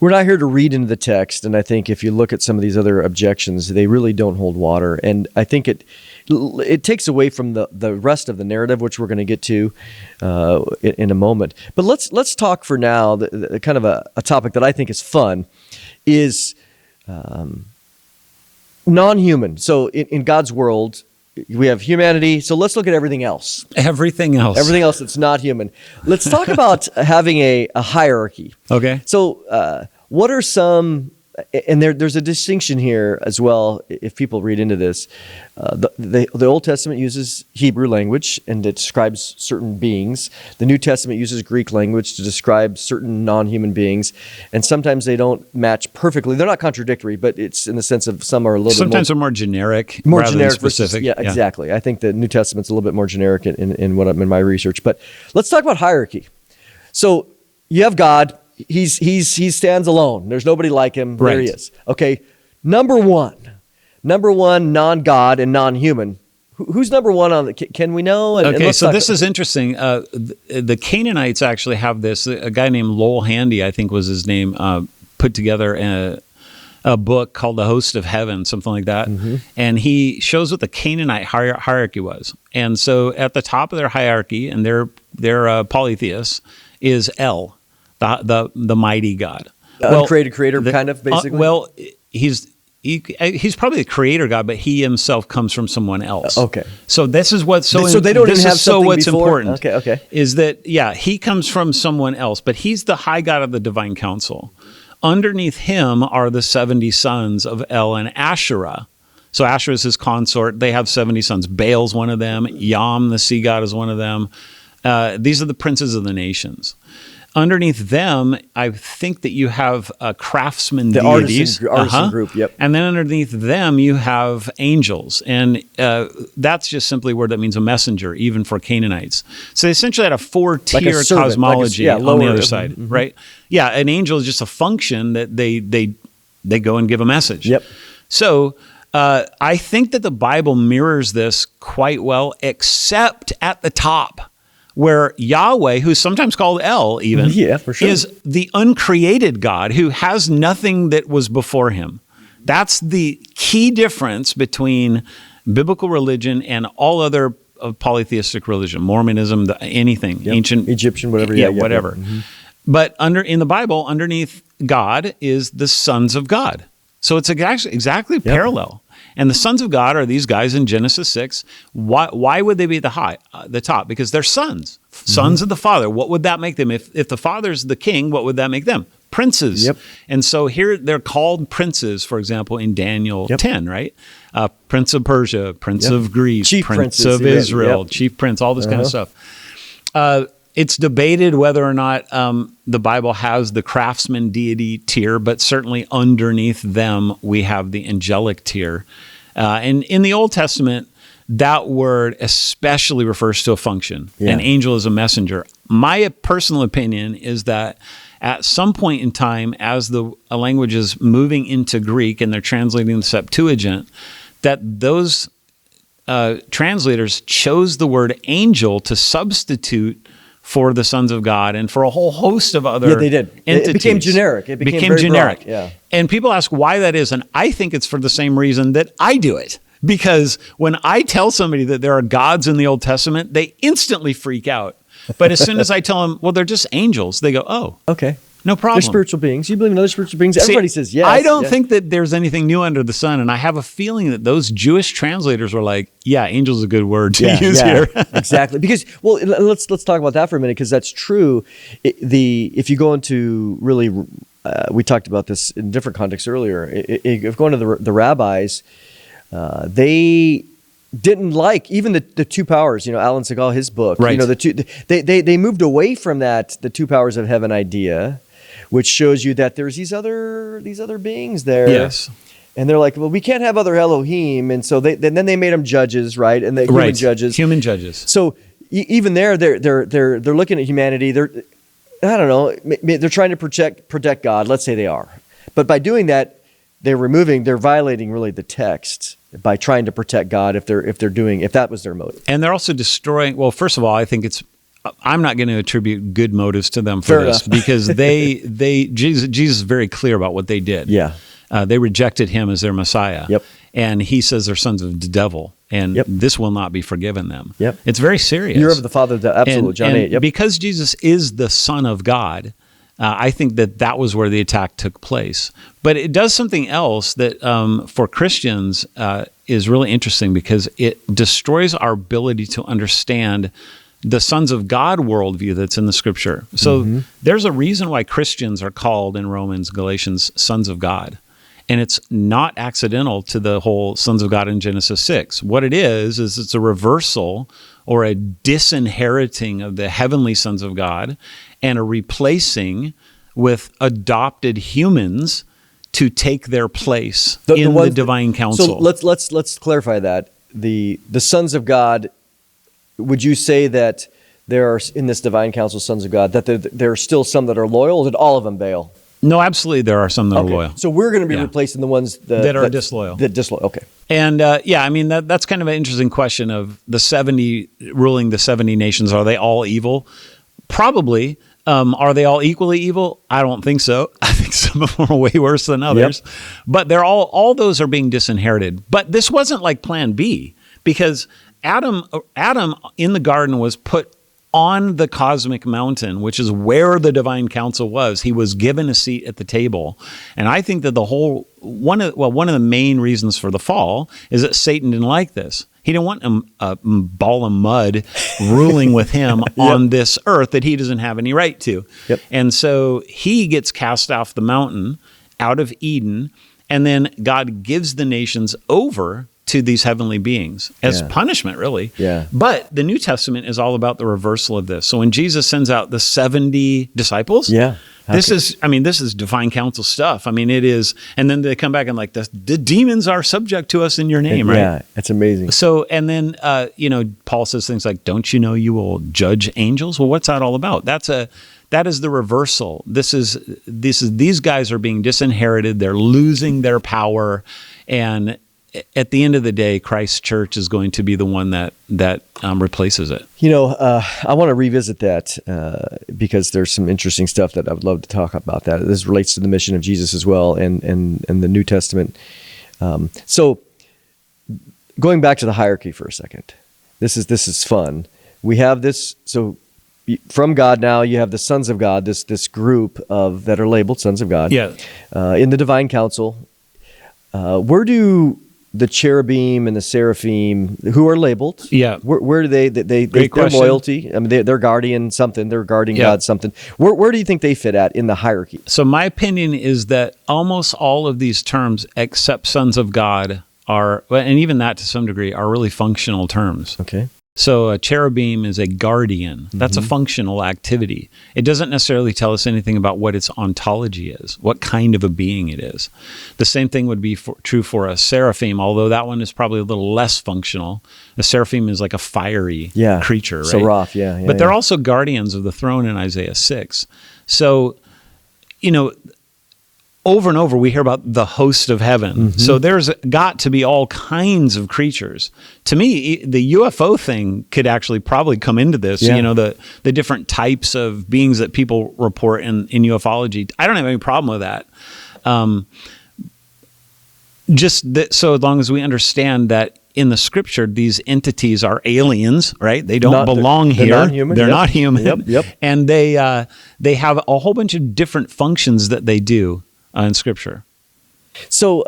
We're not here to read into the text, and I think if you look at some of these other objections, they really don't hold water. And I think it takes away from the rest of the narrative, which we're going to get to in a moment. But let's talk for now. The kind of a topic that I think is fun is non-human. So in God's world, we have humanity. So let's look at everything else. Everything else that's not human. Let's talk about having a hierarchy. Okay. So what are some, and there's a distinction here as well, if people read into this. The Old Testament uses Hebrew language, and it describes certain beings. The New Testament uses Greek language to describe certain non-human beings, and sometimes they don't match perfectly. They're not contradictory, but it's in the sense of some are a little sometimes bit more generic, rather than specific. Yeah, exactly. I think the New Testament's a little bit more generic in what I'm in my research. But let's talk about hierarchy. So you have God. He stands alone. There's nobody like him. Right. There he is. Okay. Number one, non-God and non-human. Who's number one on the? Can we know? Okay, so this is interesting. The Canaanites actually have this. A guy named Lowell Handy, I think was his name, put together a book called The Host of Heaven, something like that. Mm-hmm. And he shows what the Canaanite hierarchy was. And so at the top of their hierarchy, and they're polytheists, is El, the mighty God. Uncreated creator, kind of, basically? He's probably the creator God, but he himself comes from someone else. Okay. So this is what's so. So they don't even have something what's before? important. Okay. Is that he comes from someone else, but he's the high God of the divine council. Underneath him are the 70 sons of El and Asherah. So Asherah is his consort. They have 70 sons. Baal's one of them. Yam, the sea god, is one of them. These are the princes of the nations. Underneath them, I think that you have craftsmen deities. The artisan group, yep. And then underneath them, you have angels. And that's just simply a word that means a messenger, even for Canaanites. So they essentially had a four-tier cosmology on the other side, mm-hmm. right? Yeah, an angel is just a function that they go and give a message. Yep. So I think that the Bible mirrors this quite well, except at the top, where Yahweh, who's sometimes called El even, for sure, is the uncreated God who has nothing that was before him. That's the key difference between biblical religion and all other polytheistic religion, Mormonism, anything, ancient Egyptian, whatever. Whatever. Mm-hmm. But in the Bible, underneath God is the sons of God. So it's exactly parallel. And the sons of God are these guys in Genesis 6. Why would they be the top? Because they're sons of the Father. What would that make them? If the Father's the king, what would that make them? Princes. Yep. And so here they're called princes, for example, in Daniel 10, right? Prince of Persia, Prince of Greece, Chief Prince princes, of Israel, Chief Prince, all this kind of stuff. It's debated whether or not the Bible has the craftsman deity tier, but certainly underneath them, we have the angelic tier. And in the Old Testament, that word especially refers to a function. Yeah. An angel is a messenger. My personal opinion is that at some point in time, as the language is moving into Greek and they're translating the Septuagint, that those translators chose the word angel to substitute for the sons of God and for a whole host of other they did. entities. It became generic. It became very generic. Broad. Yeah. And people ask why that is, and I think it's for the same reason that I do it. Because when I tell somebody that there are gods in the Old Testament, they instantly freak out. But as soon as I tell them, well, they're just angels, they go, oh, okay. No problem. They're spiritual beings. You believe in other spiritual beings? Everybody says yes. I don't think that there's anything new under the sun. And I have a feeling that those Jewish translators were like, yeah, angel's a good word to use here. Exactly. Because, well, let's talk about that for a minute, because that's true. If you go into really, we talked about this in different contexts earlier. If going to the rabbis, they didn't like even the two powers. You know, Alan Segal, his book. Right. You know, they moved away from that, the two powers of heaven idea, which shows you that there's these other beings there. Yes. And they're like, well, we can't have other Elohim, and so then they made them judges, right? And human judges. Human judges. So even there, they're looking at humanity. I don't know. They're trying to protect God. Let's say they are, but by doing that, they're violating really the text by trying to protect God if that was their motive. And they're also destroying. Well, first of all, I think it's I'm not going to attribute good motives to them for Fair this enough. because Jesus is very clear about what they did. Yeah. They rejected him as their Messiah. Yep. And he says they're sons of the devil, and Yep. this will not be forgiven them. Yep. It's very serious. You're of the Father, absolutely, John 8. Yep. Because Jesus is the Son of God, I think that was where the attack took place. But it does something else that for Christians is really interesting because it destroys our ability to understand the sons of God worldview that's in the Scripture. So there's a reason why Christians are called in Romans, Galatians, sons of God. And it's not accidental to the whole sons of God in Genesis 6. What it is it's a reversal or a disinheriting of the heavenly sons of God and a replacing with adopted humans to take their place in the divine council. So let's clarify that. The sons of God, would you say that there are in this divine council sons of God, that there are still some that are loyal, or did all of them bail? No, absolutely there are some that are loyal. So we're going to be replacing the ones that are disloyal. That disloyal. Okay. And I mean, that's kind of an interesting question of the 70 ruling the 70 nations. Are they all evil? Probably. Are they all equally evil? I don't think so. I think some of them are way worse than others. Yep. But they're all those are being disinherited. But this wasn't like plan B, because Adam in the garden was put on the cosmic mountain, which is where the divine council was. He was given a seat at the table. And I think that one of the main reasons for the fall is that Satan didn't like this. He didn't want a ball of mud ruling with him on this earth that he doesn't have any right to. Yep. And so he gets cast off the mountain out of Eden, and then God gives the nations over to these heavenly beings as punishment, really. Yeah. But the New Testament is all about the reversal of this. So when Jesus sends out the 70 disciples, this is divine council stuff. I mean, it is. And then they come back and like, the demons are subject to us in your name, right? Yeah, it's amazing. So, and then, Paul says things like, don't you know you will judge angels? Well, what's that all about? That is the reversal. These guys are being disinherited. They're losing their power. And at the end of the day, Christ's church is going to be the one that replaces it. I want to revisit that because there's some interesting stuff that I would love to talk about. That this relates to the mission of Jesus as well, and the New Testament. So, going back to the hierarchy for a second, this is fun. We have this. So, from God now, you have the sons of God. This group of that are labeled sons of God. Yeah. In the divine council, where do the cherubim and the seraphim, who are labeled, where do they their loyalty? I mean, they're guardian something. They're guarding God something. Where do you think they fit at in the hierarchy? So my opinion is that almost all of these terms, except sons of God, are, and even that to some degree, are really functional terms. Okay. So a cherubim is a guardian. That's a functional activity. It doesn't necessarily tell us anything about what its ontology is, what kind of a being it is. The same thing would be true for a seraphim, although that one is probably a little less functional. A seraphim is like a fiery creature, right? Seraph, but they're also guardians of the throne in Isaiah 6. So, over and over, we hear about the host of heaven. So there's got to be all kinds of creatures. To me, the UFO thing could actually probably come into this. The different types of beings that people report in ufology. I don't have any problem with that. So as long as we understand that in the Scripture, these entities are aliens, right? They don't belong here. They're non-human. They're not human. Yep. And they have a whole bunch of different functions that they do in Scripture. So,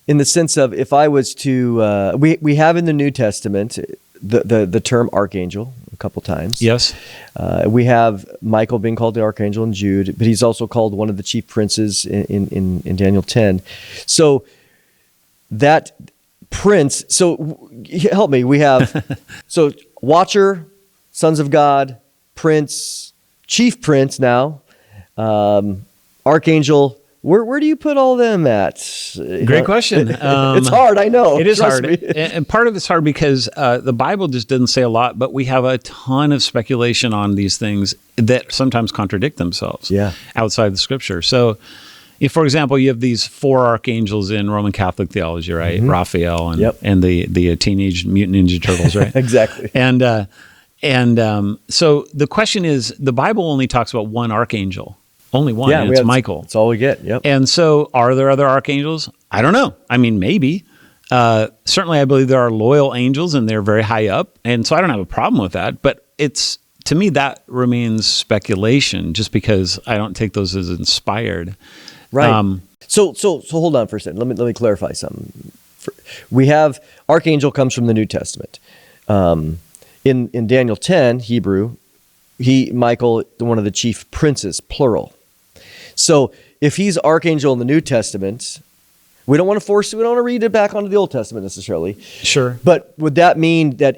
in the sense of, if I was to, we have in the New Testament the term archangel a couple times. Yes. We have Michael being called the archangel in Jude, but he's also called one of the chief princes in Daniel 10. So that prince. So help me. We have so watcher, sons of God, prince, chief prince now. Archangel, where do you put all them at? Great question. It's hard, I know. It is Trust hard. me. And part of it's hard because the Bible just doesn't say a lot, but we have a ton of speculation on these things that sometimes contradict themselves outside the Scripture. So, if, for example, you have these 4 archangels in Roman Catholic theology, right? Raphael and the Teenage Mutant Ninja Turtles, right? Exactly. And And so the question is, the Bible only talks about one archangel, only one, and it's Michael. That's all we get. Yep. And so are there other archangels? I don't know. I mean, maybe. Certainly, I believe there are loyal angels, and they're very high up. And so I don't have a problem with that. But to me, that remains speculation, just because I don't take those as inspired. Right. So hold on for a second. Let me clarify something. We have archangel comes from the New Testament. In Daniel 10, Hebrew, Michael, one of the chief princes, plural. So if he's archangel in the New Testament, we don't want to read it back onto the Old Testament necessarily. Sure. But would that mean that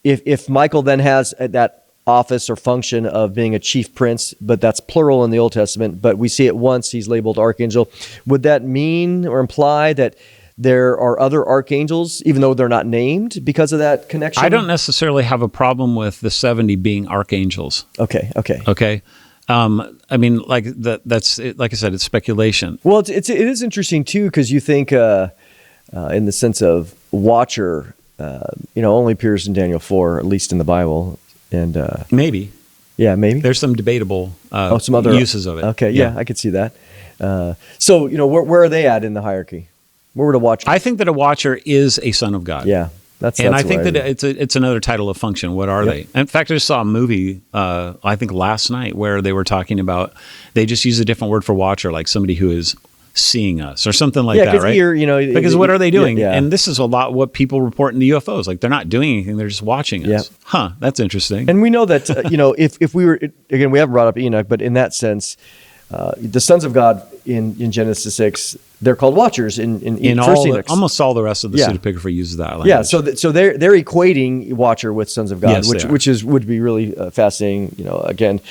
if Michael then has that office or function of being a chief prince, but that's plural in the Old Testament, but we see it once, he's labeled archangel, would that mean or imply that there are other archangels, even though they're not named, because of that connection? I don't necessarily have a problem with the 70 being archangels. Okay. I mean, that's like I said, it's speculation. Well, it is interesting too, because you think in the sense of watcher, only appears in Daniel 4, at least in the Bible, and maybe. Yeah, maybe there's some debatable some other uses of it. Okay, yeah, I could see that. So where are they at in the hierarchy? Where would a watcher? I think that a watcher is a son of God. Yeah, I think that it's another title of function. What are they? In fact, I just saw a movie, I think last night, where they were talking about, they just use a different word for watcher, like somebody who is seeing us or something like that, right? Because what are they doing? Yeah. And this is a lot what people report in the UFOs. Like, they're not doing anything; they're just watching us. Yeah. Huh? That's interesting. And we know that if we were, again, we haven't brought up Enoch, but in that sense, the sons of God in Genesis 6, they're called watchers in almost all the rest of the pseudepigraphy uses that language. Yeah, so they're equating watcher with sons of God, Yes, which would be really fascinating. Again,